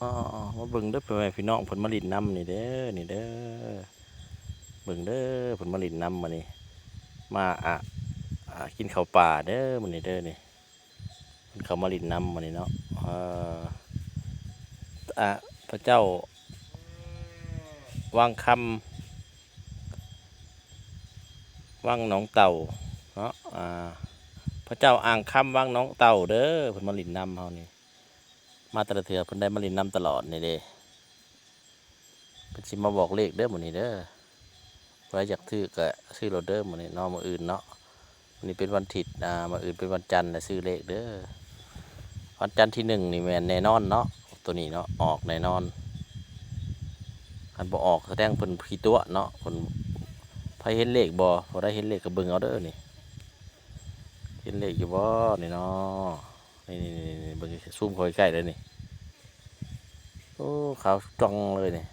อ๋อมาเบิ่งเด้อพ่อแม่พี่น้องเพิ่นมาลินน้ำนี่เด้อนี่เด้อเบิ่งเด้อเพิ่นมาลินน้ำมานี่มากินข้าวป่าเด้อมื้อนี้เด้อนี่เพิ่นเขามาลินน้ำมานี่เนาะออ่ะพระเจ้าวังคำวังหนองเต่าเนาะพระเจ้าอ่างคำวังหนองเต่าเด้อเพิ่นมาลินน้ำเฮานี่มาแต่ละเถื่อเพิ่นได้มาลินน้ำตลอดนี่เด้เพิ่นสิมาบอกเลขเด้อมื้อนี้เด้อไว้อยากซื้อก็ซื้อโลดเด้อมื้อนี้เนาะมื้ออื่นเนาะวันนี้เป็นวันอาทิตย์มื้ออื่นเป็นวันจันทร์น่ะซื้อเลขเด้อวันจันทร์ที่1นี่แม่นแน่นอนเนาะตัวนี้เนาะออกแน่นอนคันบ่ออกแสดงเพิ่นขี้ตัวเนาะเพิ่นไผเห็นเลขบ่ได้เห็นเลขก็เบิ่งเอาเด้อนี่เห็นเลขอยู่บ่นี่เนาะนี่เบิ่งซูมเข้าไปใกล้เลยนี่โอ้ขาวจ้องเลยนี่